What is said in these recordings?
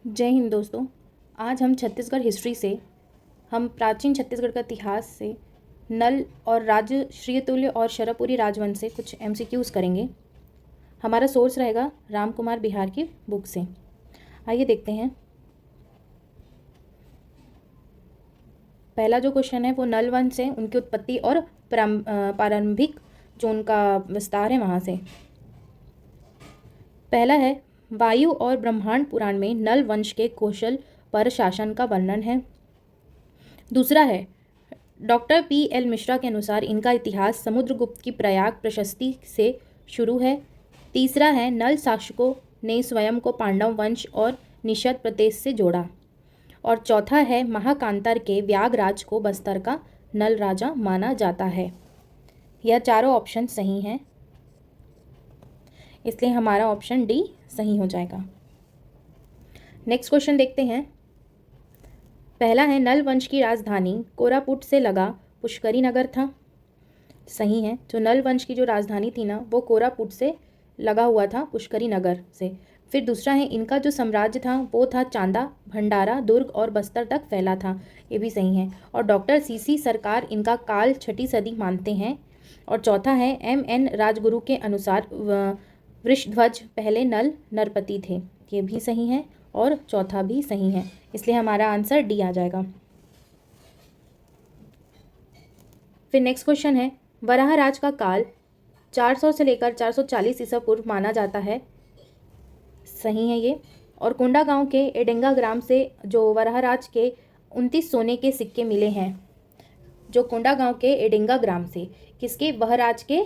जय हिंद दोस्तों। आज हम छत्तीसगढ़ हिस्ट्री से हम प्राचीन छत्तीसगढ़ का इतिहास से नल और राजश्रीयतुल्य और शरपुरी राजवंश से कुछ एमसीक्यूज़ करेंगे। हमारा सोर्स रहेगा राम कुमार बिहार की बुक से। आइए देखते हैं। पहला जो क्वेश्चन है वो नल वंश से, उनकी उत्पत्ति और प्रारंभिक जो उनका विस्तार है वहाँ से। पहला है, वायु और ब्रह्मांड पुराण में नल वंश के कौशल पर शासन का वर्णन है। दूसरा है, डॉक्टर पी.एल. मिश्रा के अनुसार इनका इतिहास समुद्रगुप्त की प्रयाग प्रशस्ति से शुरू है। तीसरा है, नल शासकों ने स्वयं को पांडव वंश और निषद प्रदेश से जोड़ा। और चौथा है, महाकांतर के व्यागराज को बस्तर का नल राजा माना जाता है। यह चारों ऑप्शन सही हैं, इसलिए हमारा ऑप्शन डी सही हो जाएगा। नेक्स्ट क्वेश्चन देखते हैं। पहला है, नल वंश की राजधानी कोरापुट से लगा पुष्करी नगर था। सही है, जो नल वंश की जो राजधानी थी ना वो कोरापुट से लगा हुआ था, पुष्करी नगर से। फिर दूसरा है, इनका जो साम्राज्य था वो था चांदा, भंडारा, दुर्ग और बस्तर तक फैला था। ये भी सही है। और डॉक्टर सी सरकार इनका काल 6ठी सदी मानते हैं। और चौथा है, M.N. राजगुरु के अनुसार वृषध्वज पहले नल नरपति थे। ये भी सही है और चौथा भी सही है, इसलिए हमारा आंसर डी आ जाएगा। फिर नेक्स्ट क्वेश्चन है, वराहराज का काल 400 से लेकर 440 ईसा पूर्व माना जाता है। सही है ये। और कोंडा गांव के एडेंगा ग्राम से जो वराहराज के 29 सोने के सिक्के मिले हैं। जो कोंडा गांव के एडेंगा ग्राम से किसके वराहराज के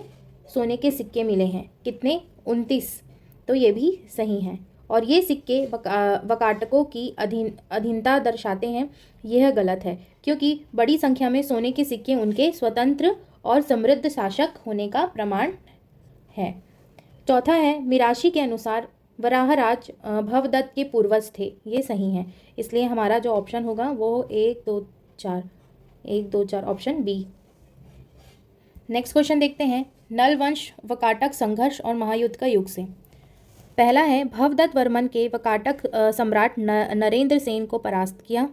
सोने के सिक्के मिले हैं, कितने? 29। तो ये भी सही है। और ये सिक्के वकाटकों की अधीनता दर्शाते हैं। यह गलत है, क्योंकि बड़ी संख्या में सोने के सिक्के उनके स्वतंत्र और समृद्ध शासक होने का प्रमाण है। चौथा है, मिराशी के अनुसार वराहराज भवदत्त के पूर्वज थे। ये सही है, इसलिए हमारा जो ऑप्शन होगा वो 1 2 4 ऑप्शन बी। नेक्स्ट क्वेश्चन देखते हैं, नल वंश वकाटक संघर्ष और महायुद्ध का युग से। पहला है, भवदत्त वर्मन के वकाटक सम्राट नरेंद्र सेन को परास्त किया।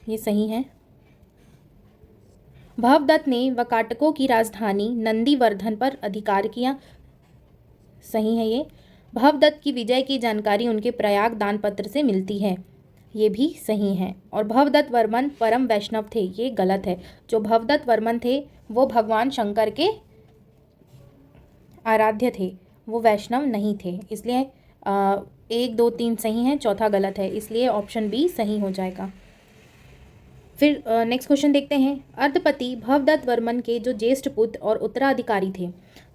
ये सही है। भवदत्त ने वकाटकों की राजधानी नंदीवर्धन पर अधिकार किया। सही है ये। भवदत्त की विजय की जानकारी उनके प्रयाग दानपत्र से मिलती है। ये भी सही है। और भवदत्त वर्मन परम वैष्णव थे। ये गलत है। जो भवदत्त वर्मन थे वो भगवान शंकर के आराध्य थे, वो वैष्णव नहीं थे। इसलिए 1 2 3 सही है, चौथा गलत है, इसलिए ऑप्शन बी सही हो जाएगा। फिर नेक्स्ट क्वेश्चन देखते हैं, अर्धपति भवदत्त वर्मन के जो ज्येष्ठ पुत्र और उत्तराधिकारी थे।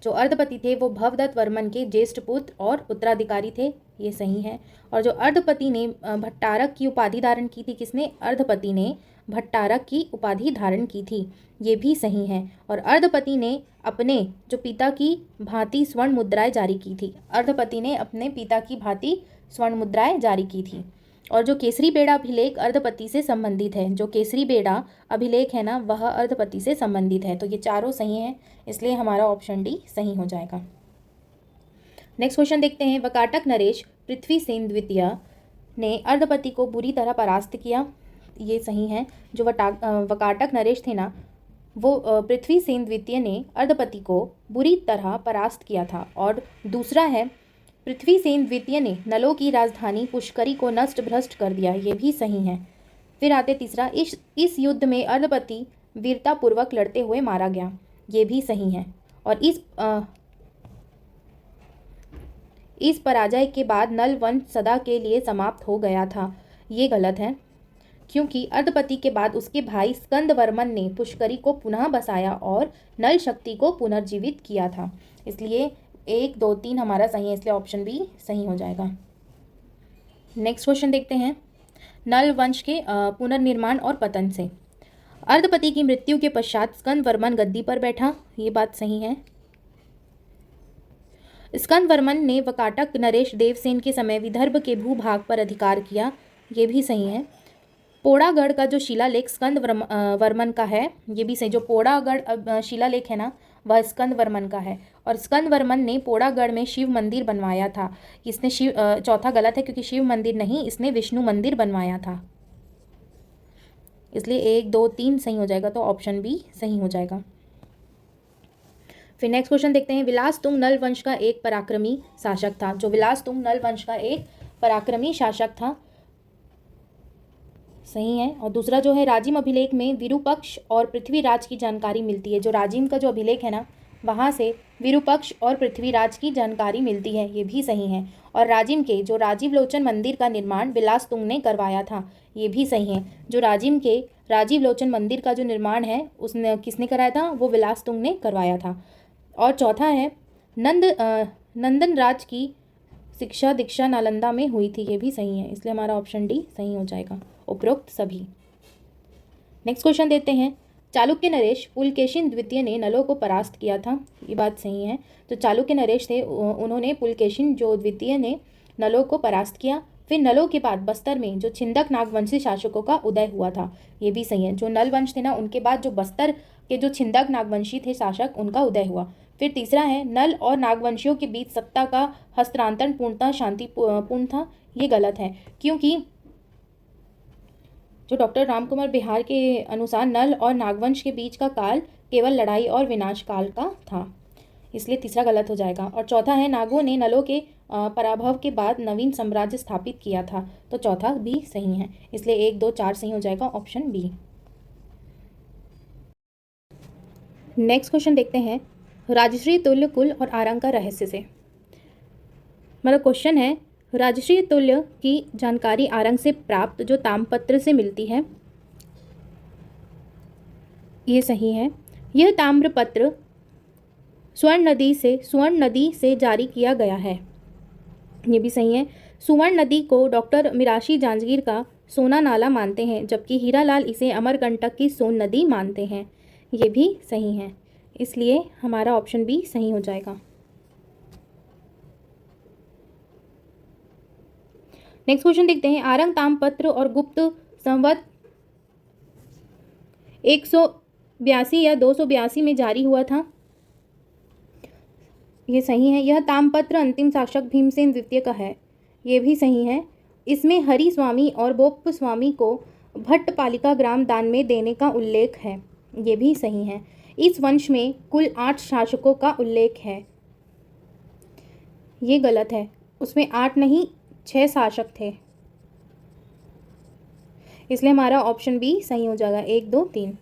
जो अर्धपति थे वो भवदत्त वर्मन के ज्येष्ठ पुत्र और उत्तराधिकारी थे। ये सही है। और जो अर्धपति ने भट्टारक की उपाधि धारण की थी, किसने? अर्धपति ने भट्टारक की उपाधि धारण की थी। ये भी सही है। और अर्धपति ने अपने जो पिता की भांति स्वर्ण मुद्राएं जारी की थी। अर्धपति ने अपने पिता की भांति स्वर्ण मुद्राएं जारी की थी। और जो केसरी बेड़ा अभिलेख अर्धपति से संबंधित है, जो केसरी बेड़ा अभिलेख है ना वह अर्धपति से संबंधित है। तो ये चारों सही हैं, इसलिए हमारा ऑप्शन डी सही हो जाएगा। नेक्स्ट क्वेश्चन देखते हैं, वकाटक नरेश पृथ्वीसेन द्वितीय ने अर्धपति को बुरी तरह परास्त किया। ये सही है। जो वकाटक नरेश थे ना वो पृथ्वीसेन द्वितीय ने अर्धपति को बुरी तरह परास्त किया था। और दूसरा है, पृथ्वीसेन द्वितीय ने नलों की राजधानी पुष्करी को नष्ट भ्रष्ट कर दिया। ये भी सही है। फिर आते तीसरा, इस युद्ध में अर्धपति वीरतापूर्वक लड़ते हुए मारा गया। ये भी सही है। और इस पराजय के बाद नल वंश सदा के लिए समाप्त हो गया था। ये गलत है, क्योंकि अर्धपति के बाद उसके भाई स्कंदवर्मन ने पुष्करी को पुनः बसाया और नल शक्ति को पुनर्जीवित किया था। इसलिए 1 2 3 हमारा सही है, इसलिए ऑप्शन बी सही हो जाएगा। नेक्स्ट क्वेश्चन देखते हैं, नल वंश के पुनर्निर्माण और पतन से। अर्धपति की मृत्यु के पश्चात स्कंदवर्मन गद्दी पर बैठा। ये बात सही है। स्कंदवर्मन ने वकाटक नरेश देवसेन के समय विदर्भ के भूभाग पर अधिकार किया। ये भी सही है। पोड़ागढ़ का जो शिलालेख स्कंदवर्मन का है, ये भी सही। जो पोड़ागढ़ शिलालेख है ना वह स्कंदवर्मन का है। और स्कंदवर्मन ने पोड़ागढ़ में शिव मंदिर बनवाया था। इसने चौथा गलत है क्योंकि शिव मंदिर नहीं, इसने विष्णु मंदिर बनवाया था। इसलिए 1, 2, 3 सही हो जाएगा, तो ऑप्शन बी सही हो जाएगा। फिर नेक्स्ट क्वेश्चन देखते हैं। विलासतुंग नल वंश का एक पराक्रमी शासक था। जो विलासतुंग नल वंश का एक पराक्रमी शासक था, सही है। और दूसरा जो है, राजिम अभिलेख में विरूपक्ष और पृथ्वीराज की जानकारी मिलती है। जो राजिम का जो अभिलेख है ना, वहाँ से विरूपक्ष और पृथ्वीराज की जानकारी मिलती है, ये भी सही है। और राजिम के जो राजीव लोचन मंदिर का निर्माण विलासतुंग ने करवाया था, ये भी सही है। जो राजिम के राजीव लोचन मंदिर का जो निर्माण है, उसने किसने कराया था? वो विलासतुंग ने करवाया था। और चौथा है, नंदन राज की शिक्षा दीक्षा नालंदा में हुई थी, ये भी सही है। इसलिए हमारा ऑप्शन डी सही हो जाएगा, उपरोक्त सभी। नेक्स्ट क्वेश्चन देते हैं। चालुक्य नरेश पुलकेशिन द्वितीय ने नलों को परास्त किया था, ये बात सही है। तो चालुक्य नरेश थे, उन्होंने पुलकेशिन जो द्वितीय ने नलों को परास्त किया। फिर नलों के बाद बस्तर में जो छिंदक नागवंशी शासकों का उदय हुआ था, ये भी सही है। जो नल वंश थे ना, उनके बाद जो बस्तर के जो छिंदक नागवंशी थे शासक, उनका उदय हुआ। फिर तीसरा है, नल और नागवंशियों के बीच सत्ता का हस्तांतरण पूर्णतः शांतिपूर्ण था, ये गलत है। क्योंकि जो डॉक्टर रामकुमार बिहार के अनुसार नल और नागवंश के बीच का काल केवल लड़ाई और विनाश काल का था, इसलिए तीसरा गलत हो जाएगा। और चौथा है, नागों ने नलों के पराभव के बाद नवीन साम्राज्य स्थापित किया था, तो चौथा भी सही है। इसलिए 1, 2, 4 सही हो जाएगा, ऑप्शन बी। नेक्स्ट क्वेश्चन देखते हैं। राजश्री तुल्य कुल और आरंग का रहस्य से, मेरा क्वेश्चन है, राजश्री तुल्य की जानकारी आरंग से प्राप्त जो ताम्रपत्र से मिलती है, ये सही है। यह ताम्रपत्र स्वर्ण नदी से जारी किया गया है, ये भी सही है। सुवर्ण नदी को डॉक्टर मिराशी जांजगीर का सोना नाला मानते हैं, जबकि हीरालाल इसे अमरकंटक की सोन नदी मानते हैं, ये भी सही है। इसलिए हमारा ऑप्शन बी सही हो जाएगा। नेक्स्ट क्वेश्चन देखते हैं। आरंग ताम्रपत्र और गुप्त संवत 182 या 282 में जारी हुआ था, ये सही है। यह ताम्रपत्र अंतिम शासक भीमसेन द्वितीय का है, ये भी सही है। इसमें हरि स्वामी और बोप्प स्वामी को भट्टपालिका ग्राम दान में देने का उल्लेख है, ये भी सही है। इस वंश में कुल 8 शासकों का उल्लेख है, ये गलत है। उसमें 8 नहीं 6 शासक थे, इसलिए हमारा ऑप्शन बी सही हो जाएगा, 1, 2, 3।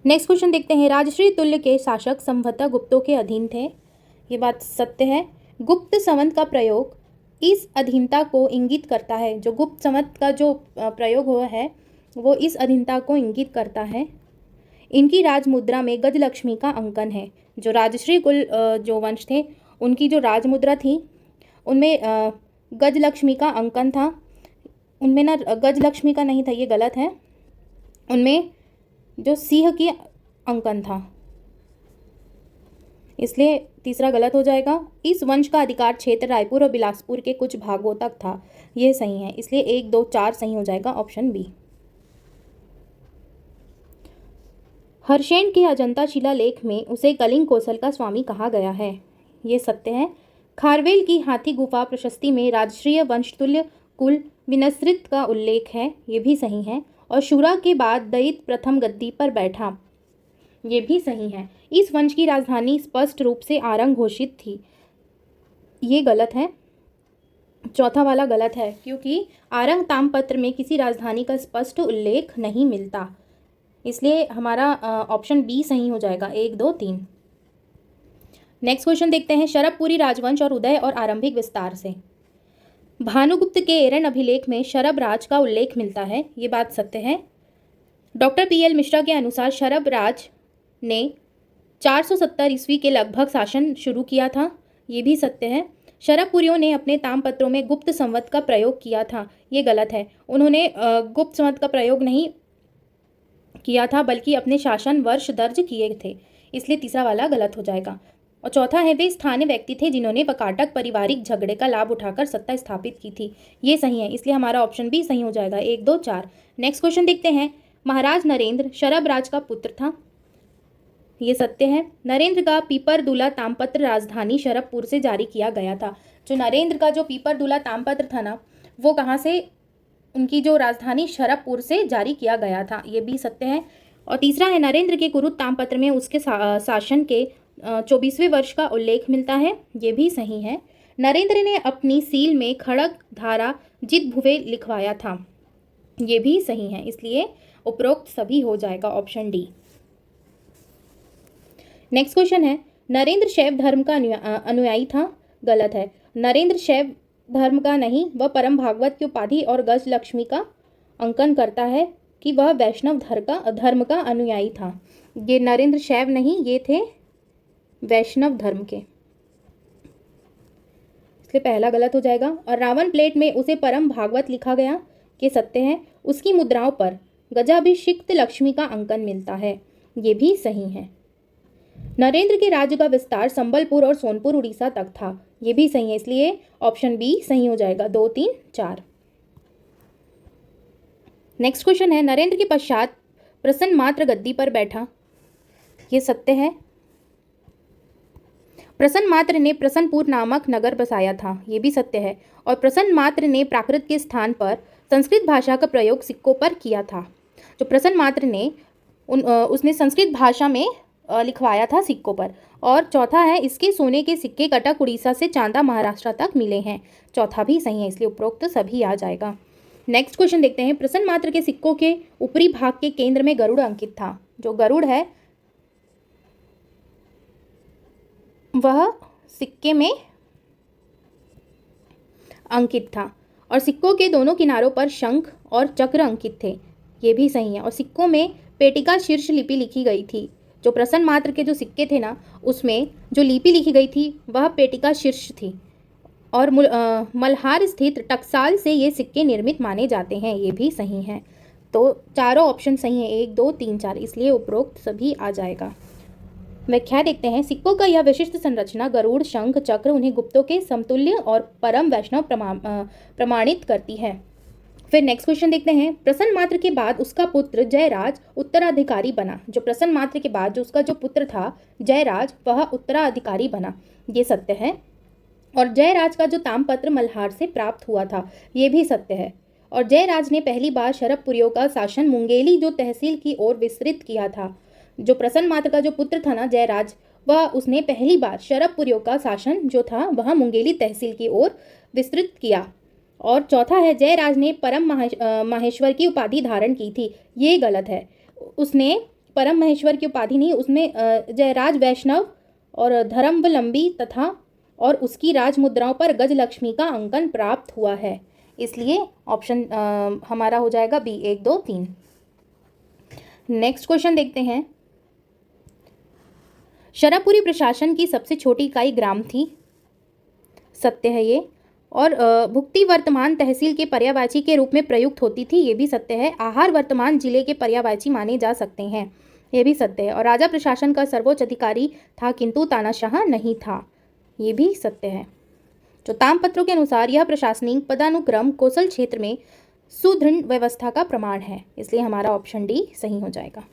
नेक्स्ट क्वेश्चन देखते हैं। राजश्री तुल्य के शासक संभवतः गुप्तों के अधीन थे, ये बात सत्य है। गुप्त संवत का प्रयोग इस अधीनता को इंगित करता है। जो गुप्त संवत का जो प्रयोग हुआ है, वो इस अधीनता को इंगित करता है। इनकी राजमुद्रा में गजलक्ष्मी का अंकन है। जो राजश्री कुल जो वंश थे, उनकी जो राजमुद्रा थी, उनमें गजलक्ष्मी का अंकन था। उनमें ना गजलक्ष्मी का नहीं था, ये गलत है। उनमें जो सिंह की अंकन था, इसलिए तीसरा गलत हो जाएगा। इस वंश का अधिकार क्षेत्र रायपुर और बिलासपुर के कुछ भागों तक था, यह सही है। इसलिए 1, 2, 4 सही हो जाएगा, ऑप्शन बी। हर्षेन के अजंता शिलालेख में उसे कलिंग कौशल का स्वामी कहा गया है, ये सत्य है। खारवेल की हाथी गुफा प्रशस्ति में राजश्रीय वंशतुल्य कुल विनस्रित का उल्लेख है, ये भी सही है। और शूरा के बाद दयित प्रथम गद्दी पर बैठा, ये भी सही है। इस वंश की राजधानी स्पष्ट रूप से आरंग घोषित थी, ये गलत है। चौथा वाला गलत है, क्योंकि आरंग ताम्रपत्र में किसी राजधानी का स्पष्ट उल्लेख नहीं मिलता, इसलिए हमारा ऑप्शन बी सही हो जाएगा, 1, 2, 3। नेक्स्ट क्वेश्चन देखते हैं। शरभपुरी राजवंश और उदय और आरंभिक विस्तार से, भानुगुप्त के एरन अभिलेख में शरभ राज का उल्लेख मिलता है, ये बात सत्य है। डॉक्टर PL मिश्रा के अनुसार शरभ राज ने 470 ईस्वी के लगभग शासन शुरू किया था, ये भी सत्य है। शरभपुरियों ने अपने ताम्रपत्रों में गुप्त संवत का प्रयोग किया था, ये गलत है। उन्होंने गुप्त संवत का प्रयोग नहीं किया था, बल्कि अपने शासन वर्ष दर्ज किए थे, इसलिए तीसरा वाला गलत हो जाएगा। और चौथा है, वे स्थानीय व्यक्ति थे जिन्होंने वकाटक पारिवारिक झगड़े का लाभ उठाकर सत्ता स्थापित की थी, ये सही है। इसलिए हमारा ऑप्शन बी सही हो जाएगा, 1, 2, 4। नेक्स्ट क्वेश्चन देखते हैं। महाराज नरेंद्र शरभ राज का पुत्र था, ये सत्य है। नरेंद्र का पीपरदुला तामपत्र राजधानी शरभपुर से जारी किया गया था। जो नरेंद्र का जो पीपरदुला तामपत्र था ना, वो कहाँ से, उनकी जो राजधानी शरभपुर से जारी किया गया था, ये भी सत्य है। और तीसरा है, नरेंद्र के कुरुत तामपत्र में उसके शासन के 24वें वर्ष का उल्लेख मिलता है, ये भी सही है। नरेंद्र ने अपनी सील में खड़ग धारा जित भुवे लिखवाया था, ये भी सही है। इसलिए उपरोक्त सभी हो जाएगा, ऑप्शन डी। नेक्स्ट क्वेश्चन है, नरेंद्र शैव धर्म का अनुयायी था, गलत है। नरेंद्र शैव धर्म का नहीं, वह परम भागवत की उपाधि और गजलक्ष्मी का अंकन करता है कि वह वैष्णव धर्म का अनुयायी था। ये नरेंद्र शैव नहीं, ये थे वैष्णव धर्म के, इसलिए पहला गलत हो जाएगा। और रावण प्लेट में उसे परम भागवत लिखा गया, ये सत्य है। उसकी मुद्राओं पर गजाभिषिक्त लक्ष्मी का अंकन मिलता है, ये भी सही है। नरेंद्र के राज्य का विस्तार संबलपुर और सोनपुर उड़ीसा तक था, ये भी सही है। इसलिए ऑप्शन बी सही हो जाएगा, 2, 3, 4। नेक्स्ट क्वेश्चन है, नरेंद्र के पश्चात प्रसन्न मात्र गद्दी पर बैठा, ये सत्य है। प्रसन्न मात्र ने प्रसन्नपुर नामक नगर बसाया था, ये भी सत्य है। और प्रसन्न मात्र ने प्राकृत के स्थान पर संस्कृत भाषा का प्रयोग सिक्कों पर किया था। जो प्रसन्न मात्र ने उसने संस्कृत भाषा में लिखवाया था सिक्कों पर। और चौथा है, इसके सोने के सिक्के कटक उड़ीसा से चांदा महाराष्ट्र तक मिले हैं, चौथा भी सही है। इसलिए उपरोक्त सभी आ जाएगा। नेक्स्ट क्वेश्चन देखते हैं, प्रसन्न मात्र के सिक्कों के ऊपरी भाग के केंद्र में गरुड़ अंकित था। जो गरुड़ है वह सिक्के में अंकित था। और सिक्कों के दोनों किनारों पर शंख और चक्र अंकित थे, ये भी सही है। और सिक्कों में पेटिका शीर्ष लिपि लिखी गई थी। जो प्रसन्न मात्र के जो सिक्के थे ना, उसमें जो लिपि लिखी गई थी वह पेटिका शीर्ष थी। और मल्हार स्थित टकसाल से ये सिक्के निर्मित माने जाते हैं, ये भी सही है। तो चारों ऑप्शन सही हैं, 1, 2, 3, 4, इसलिए उपरोक्त सभी आ जाएगा। व्याख्या देखते हैं, सिक्कों का यह विशिष्ट संरचना गरुड़, शंख, चक्र उन्हें गुप्तों के समतुल्य और परम वैष्णव प्रमाणित करती है। फिर नेक्स्ट क्वेश्चन देखते हैं, प्रसन्न मात्र के बाद उसका पुत्र जयराज उत्तराधिकारी बना। जो प्रसन्न मात्र के बाद जो उसका जो पुत्र था जयराज, वह उत्तराधिकारी बना, ये सत्य है। और जयराज का जो तामपत्र मल्हार से प्राप्त हुआ था, ये भी सत्य है। और जयराज ने पहली बार शरभपुरियों का शासन मुंगेली जो तहसील की ओर विस्तृत किया था। जो प्रसन्न मात्र का जो पुत्र था ना जयराज, वह उसने पहली बार शरभपुरियों का शासन जो था वह मुंगेली तहसील की ओर विस्तृत किया। और चौथा है, जयराज ने परम माहेश्वर की उपाधि धारण की थी, ये गलत है। उसने परम महेश्वर की उपाधि नहीं, उसने जयराज वैष्णव और धर्मावलंबी तथा और उसकी राजमुद्राओं पर गजलक्ष्मी का अंकन प्राप्त हुआ है। इसलिए ऑप्शन हमारा हो जाएगा बी, 1, 2, 3। नेक्स्ट क्वेश्चन देखते हैं, शरभपुरी प्रशासन की सबसे छोटी इकाई ग्राम थी, सत्य है ये। और भुक्ति वर्तमान तहसील के पर्यायवाची के रूप में प्रयुक्त होती थी, ये भी सत्य है। आहार वर्तमान जिले के पर्यायवाची माने जा सकते हैं, ये भी सत्य है। और राजा प्रशासन का सर्वोच्च अधिकारी था किंतु तानाशाह नहीं था, ये भी सत्य है। जो तामपत्रों के अनुसार यह प्रशासनिक पदानुक्रम कौशल क्षेत्र में सुदृढ़ व्यवस्था का प्रमाण है, इसलिए हमारा ऑप्शन डी सही हो जाएगा।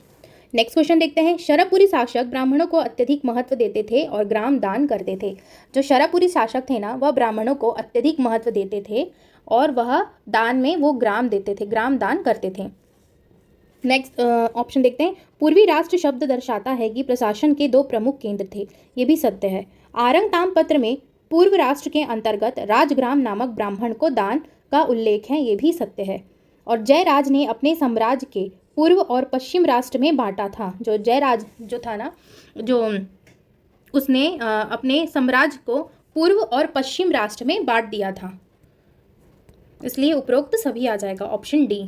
नेक्स्ट क्वेश्चन देखते हैं, शरभपुरी शासक ब्राह्मणों को अत्यधिक महत्व देते थे और ग्राम दान करते थे। जो शरभपुरी शासक थे ना, वह ब्राह्मणों को अत्यधिक महत्व देते थे और वह दान में वो ग्राम देते थे, ग्राम दान करते थे। नेक्स्ट ऑप्शन देखते हैं, पूर्वी राष्ट्र शब्द दर्शाता है कि प्रशासन के 2 प्रमुख केंद्र थे, ये भी सत्य है। आरंग तामपत्र में पूर्व राष्ट्र के अंतर्गत राजग्राम नामक ब्राह्मण को दान का उल्लेख है, ये भी सत्य है। और जयराज ने अपने साम्राज्य के पूर्व और पश्चिम राष्ट्र में बांटा था। जो जयराज जो था ना, जो उसने अपने साम्राज्य को पूर्व और पश्चिम राष्ट्र में बांट दिया था, इसलिए उपरोक्त सभी आ जाएगा, ऑप्शन डी।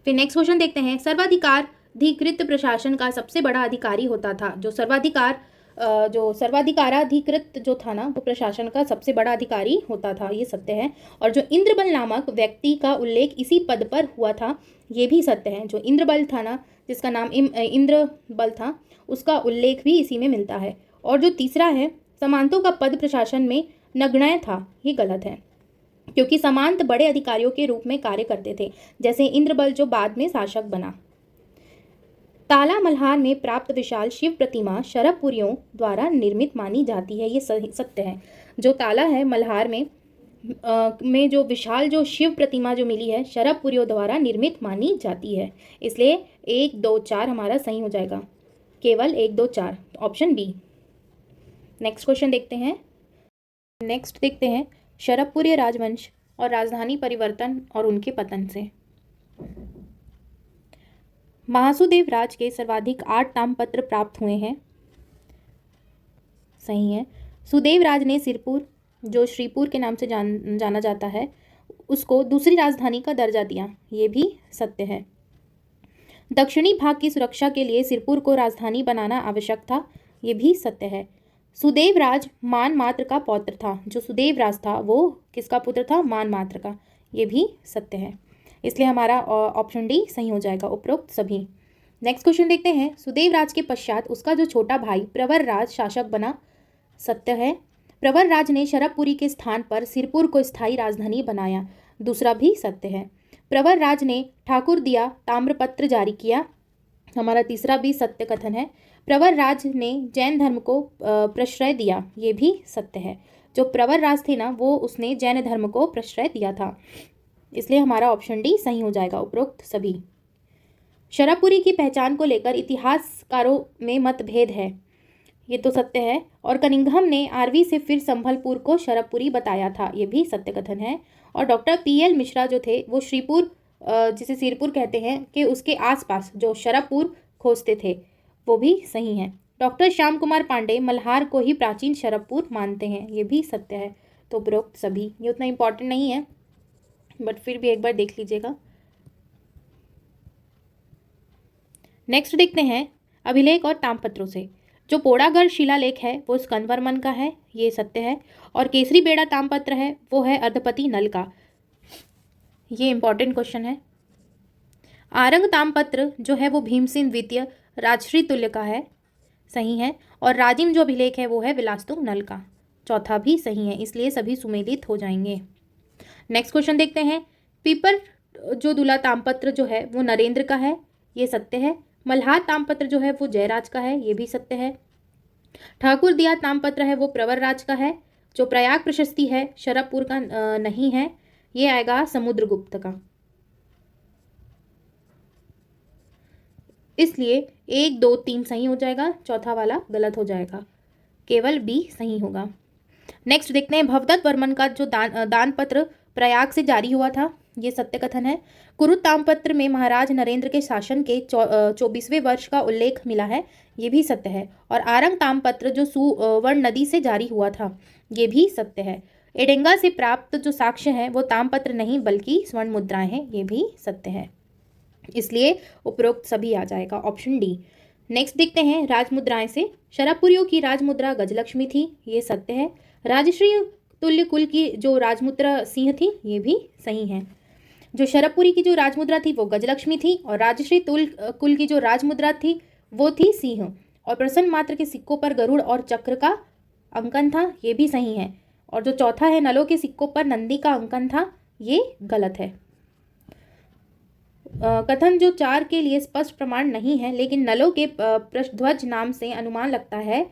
फिर नेक्स्ट क्वेश्चन देखते हैं, सर्वाधिकाराधिकृत प्रशासन का सबसे बड़ा अधिकारी होता था। जो सर्वाधिकाराधिकृत जो था ना, वो प्रशासन का सबसे बड़ा अधिकारी होता था, ये सत्य है। और जो इंद्रबल नामक व्यक्ति का उल्लेख इसी पद पर हुआ था, ये भी सत्य है। जो इंद्रबल था ना, जिसका नाम इंद्रबल था, उसका उल्लेख भी इसी में मिलता है। और जो तीसरा है, सामंतों का पद प्रशासन में नगण्य था, ये गलत है, क्योंकि सामंत बड़े अधिकारियों के रूप में कार्य करते थे, जैसे इंद्रबल जो बाद में शासक बना। ताला मल्हार में प्राप्त विशाल शिव प्रतिमा शरभपुरियों द्वारा निर्मित मानी जाती है। ये सत्य है। जो ताला है मल्हार में जो विशाल जो शिव प्रतिमा जो मिली है शरभपुरियों द्वारा निर्मित मानी जाती है। इसलिए 1, 2, 4 हमारा सही हो जाएगा। केवल 1, 2, 4 ऑप्शन बी। नेक्स्ट क्वेश्चन देखते हैं। नेक्स्ट देखते हैं शरभपुरी राजवंश और राजधानी परिवर्तन और उनके पतन से। महासुदेव राज के सर्वाधिक 8 नामपत्र प्राप्त हुए हैं। सही है। सुदेव राज ने सिरपुर, जो श्रीपुर के नाम से जाना जाता है, उसको दूसरी राजधानी का दर्जा दिया। ये भी सत्य है। दक्षिणी भाग की सुरक्षा के लिए सिरपुर को राजधानी बनाना आवश्यक था। ये भी सत्य है। सुदेव राज मान मात्र का पौत्र था। जो सुदेव राज था वो किसका पुत्र था? मान मात्र का। ये भी सत्य है। इसलिए हमारा ऑप्शन डी सही हो जाएगा, उपरोक्त सभी। नेक्स्ट क्वेश्चन देखते हैं। सुदेव राज के पश्चात उसका जो छोटा भाई प्रवर राज शासक बना। सत्य है। प्रवर राज ने शरभपुरी के स्थान पर सिरपुर को स्थायी राजधानी बनाया। दूसरा भी सत्य है। प्रवर राज ने ठाकुर दिया ताम्रपत्र जारी किया। हमारा तीसरा भी सत्य कथन है। प्रवर राज ने जैन धर्म को प्रश्रय दिया। ये भी सत्य है। जो प्रवर राज थे ना, वो उसने जैन धर्म को प्रश्रय दिया था। इसलिए हमारा ऑप्शन डी सही हो जाएगा, उपरोक्त सभी। शरभपुरी की पहचान को लेकर इतिहासकारों में मतभेद है। ये तो सत्य है। और कनिंघम ने आरवी से फिर संभलपुर को शरभपुरी बताया था। ये भी सत्य कथन है। और डॉक्टर पीएल मिश्रा जो थे वो श्रीपुर, जिसे सिरपुर कहते हैं, कि उसके आसपास जो शरभपुर खोजते थे, वो भी सही है। डॉक्टर श्याम कुमार पांडे मल्हार को ही प्राचीन शरभपुर मानते हैं। ये भी सत्य है। तो उपरोक्त सभी। ये उतना इम्पोर्टेंट नहीं है, बट फिर भी एक बार देख लीजिएगा। नेक्स्ट देखते हैं अभिलेख और ताम्रपत्रों से। जो पोड़ागढ़ शिलालेख है वो स्कंदवर्मन का है। ये सत्य है। और केसरी बेड़ा ताम्रपत्र है वो है अर्धपति नल का। ये इंपॉर्टेंट क्वेश्चन है। आरंग ताम्रपत्र जो है वो भीमसेन द्वितीय राजश्री तुल्य का है। सही है। और राजिम जो अभिलेख है वो है विलासतुंग नल का। चौथा भी सही है। इसलिए सभी सुमेलित हो जाएंगे। नेक्स्ट क्वेश्चन देखते हैं। पीपर जो दुला ताम्रपत्र जो है वो नरेंद्र का है। ये सत्य है। मल्हार ताम्रपत्र जो है वो जयराज का है। ये भी सत्य है। ठाकुर दिया ताम्रपत्र है वो प्रवर राज का है। जो प्रयाग प्रशस्ति है शरभपुर का नहीं है। ये आएगा समुद्रगुप्त का। इसलिए 1, 2, 3 सही हो जाएगा। चौथा वाला गलत हो जाएगा। केवल बी सही होगा। नेक्स्ट देखते हैं भवदत्त वर्मन का जो दान पत्र प्रयाग से जारी हुआ था। ये सत्य कथन है। कुरुत ताम्रपत्र में महाराज नरेंद्र के शासन के 24वें वर्ष का उल्लेख मिला है। ये भी सत्य है। और आरंग ताम्रपत्र जो सुवर्ण नदी से जारी हुआ था, ये भी सत्य है। एडेंगा से प्राप्त जो साक्ष्य है वो ताम्रपत्र नहीं बल्कि स्वर्ण मुद्राएं हैं। ये भी सत्य है। इसलिए उपरोक्त सभी आ जाएगा, ऑप्शन डी। नेक्स्ट देखते हैं राजमुद्राएं से। शरभपुरियों की राजमुद्रा गजलक्ष्मी थी। ये सत्य है। राजश्री तुल्य कुल की जो राजमुद्रा सिंह थी, ये भी सही है। जो शरभपुरी की जो राजमुद्रा थी वो गजलक्ष्मी थी। और राजश्री तुल्य कुल की जो राजमुद्रा थी वो थी सिंह। और प्रसन्न मात्र के सिक्कों पर गरुड़ और चक्र का अंकन था। ये भी सही है। और जो चौथा है नलों के सिक्कों पर नंदी का अंकन था, ये गलत है। कथन जो 4 के लिए स्पष्ट प्रमाण नहीं है, लेकिन नलों के पृष्ठध्वज नाम से अनुमान लगता है,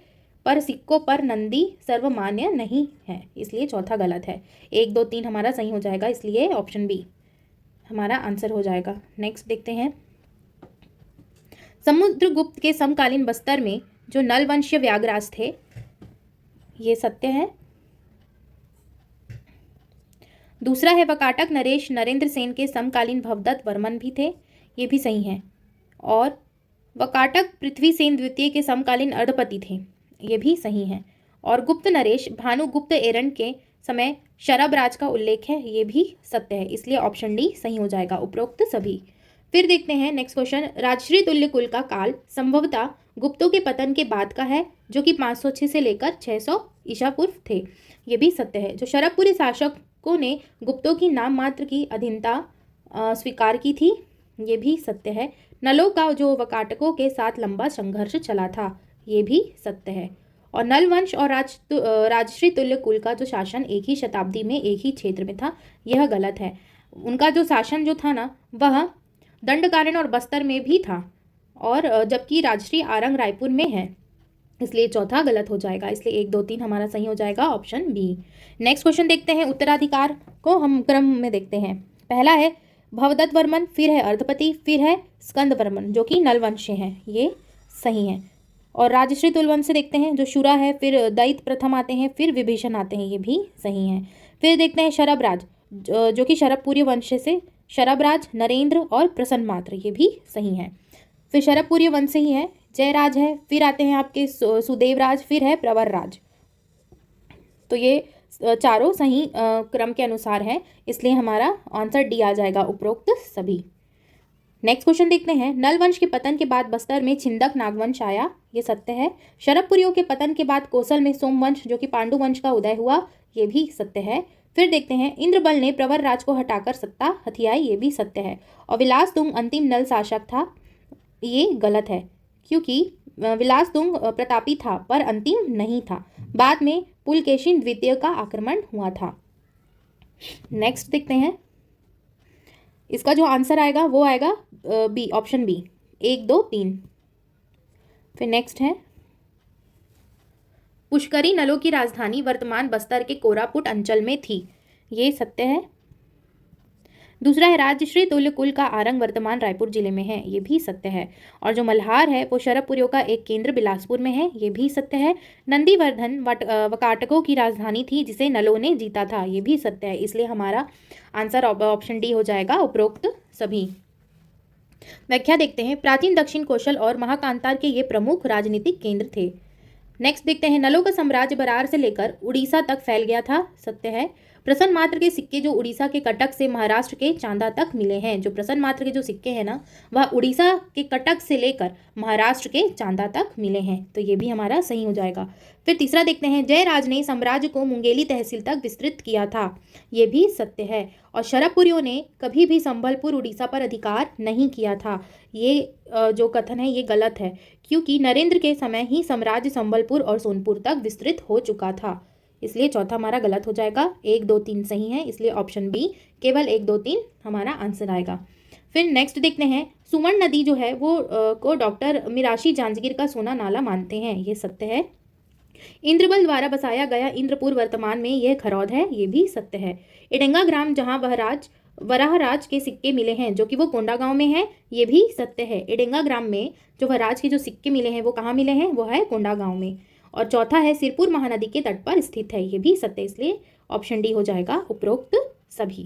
पर सिक्कों पर नंदी सर्वमान्य नहीं है। इसलिए चौथा गलत है। 1, 2, 3 हमारा सही हो जाएगा। इसलिए ऑप्शन बी हमारा आंसर हो जाएगा। नेक्स्ट देखते हैं। समुद्रगुप्त के समकालीन बस्तर में जो नल वंशीय व्यागराज थे, ये सत्य है। दूसरा है वकाटक नरेश नरेंद्र सेन के समकालीन भवदत्त वर्मन भी थे। ये भी सही है। और वकाटक पृथ्वी सेन द्वितीय के समकालीन अर्धपति थे। ये भी सही है। और गुप्त नरेश भानुगुप्त एरंड के समय शरभ राज का उल्लेख है। ये भी सत्य है। इसलिए ऑप्शन डी सही हो जाएगा, उपरोक्त सभी। फिर देखते हैं नेक्स्ट क्वेश्चन। राजश्री तुल्य कुल का काल संभवतः गुप्तों के पतन के बाद का है, जो कि 506 से लेकर 600 ईसा पूर्व थे। ये भी सत्य है। जो शरभपुरी शासकों ने गुप्तों की नाम मात्र की अधीनता स्वीकार की थी। ये भी सत्य है। नलों का जो वकाटकों के साथ लंबा संघर्ष चला था, ये भी सत्य है। और नल वंश और राजश्री तुल्य कुल का जो शासन एक ही शताब्दी में एक ही क्षेत्र में था, यह गलत है। उनका जो शासन जो था ना, वह दंडकारण्य और बस्तर में भी था। और जबकि राजश्री आरंग रायपुर में है, इसलिए चौथा गलत हो जाएगा। इसलिए 1 2 3 हमारा सही हो जाएगा ऑप्शन बी। नेक्स्ट क्वेश्चन देखते हैं। उत्तराधिकार को हम क्रम में देखते हैं। पहला है भवदत्त वर्मन, फिर है अर्धपति, फिर है स्कंद वर्मन, जो कि नलवंश हैं, ये सही है। और राजश्री तुलवंश से देखते हैं, जो शुरा है, फिर दैत्य प्रथम आते हैं, फिर विभीषण आते हैं, ये भी सही है। फिर देखते हैं शरभराज, जो कि शरभपुरी वंश से शरभराज, नरेंद्र और प्रसन्न मात्र, ये भी सही है। फिर शरभपुरी वंश से ही है जयराज है, फिर आते हैं आपके सुदेवराज, फिर है प्रवरराज। तो ये चारों सही क्रम के अनुसार है, इसलिए हमारा आंसर डी आ जाएगा, उपरोक्त सभी। नेक्स्ट क्वेश्चन देखते हैं। नलवंश के पतन के बाद बस्तर में छिंदक नागवंश आया, ये सत्य है। शरभपुरियों के पतन के बाद कौशल में सोमवंश, जो कि पांडु वंश का उदय हुआ, ये भी सत्य है। फिर देखते हैं इंद्रबल ने प्रवरराज को हटाकर सत्ता हथियाई, ये भी सत्य है। और विलासतुंग अंतिम नल शासक था, ये गलत है, क्योंकि विलासतुंग प्रतापी था पर अंतिम नहीं था। बाद में पुलकेशिन द्वितीय का आक्रमण हुआ था। नेक्स्ट देखते हैं। इसका जो आंसर आएगा वो आएगा बी, ऑप्शन बी, 1 2 3। फिर नेक्स्ट है पुष्करी नलों की राजधानी वर्तमान बस्तर के कोरापुट अंचल में थी, ये सत्य है। दूसरा है राजश्री तुल्य कुल का आरंग वर्तमान रायपुर जिले में है, ये भी सत्य है। और जो मल्हार है वो शरभपुरियों का एक केंद्र बिलासपुर में है, ये भी सत्य है। नंदीवर्धन वकाटकों की राजधानी थी जिसे नलों ने जीता था, ये भी सत्य है। इसलिए हमारा आंसर ऑप्शन डी हो जाएगा, उपरोक्त सभी। व्याख्या देखते हैं। प्राचीन दक्षिण कौशल और महाकांतार के ये प्रमुख राजनीतिक केंद्र थे। नेक्स्ट देखते हैं। नलों का साम्राज्य बरार से लेकर उड़ीसा तक फैल गया था, सत्य है। प्रसन्न मात्र के सिक्के जो उड़ीसा के कटक से महाराष्ट्र के चांदा तक मिले हैं, जो प्रसन्न मात्र के जो सिक्के हैं ना, वह उड़ीसा के कटक से लेकर महाराष्ट्र के चांदा तक मिले हैं, तो ये भी हमारा सही हो जाएगा। फिर तीसरा देखते हैं। जयराज ने साम्राज्य को मुंगेली तहसील तक विस्तृत किया था, ये भी सत्य है। और शरभपुरियों ने कभी भी संबलपुर उड़ीसा पर अधिकार नहीं किया था, ये जो कथन है ये गलत है, क्योंकि नरेंद्र के समय ही साम्राज्य संबलपुर और सोनपुर तक विस्तृत हो चुका था। इसलिए चौथा हमारा गलत हो जाएगा। 1 2 3 सही है, इसलिए ऑप्शन बी, केवल 1 2 3 हमारा आंसर आएगा। फिर नेक्स्ट देखते हैं। सुवर्ण नदी जो है वो को डॉक्टर मिराशी जांजगीर का सोना नाला मानते हैं, ये सत्य है। इंद्रबल द्वारा बसाया गया इंद्रपुर वर्तमान में यह खरौद है, ये भी सत्य है। एडेंगा ग्राम जहाँ वराहराज के सिक्के मिले हैं, जो कि वो कोंडागांव में है, ये भी सत्य है। एडेंगा ग्राम में जो वराज के जो सिक्के मिले हैं वो कहाँ मिले हैं, वो है कोंडागांव में। और चौथा है सिरपुर महानदी के तट पर स्थित है, ये भी सत्य, इसलिए ऑप्शन डी हो जाएगा, उपरोक्त सभी।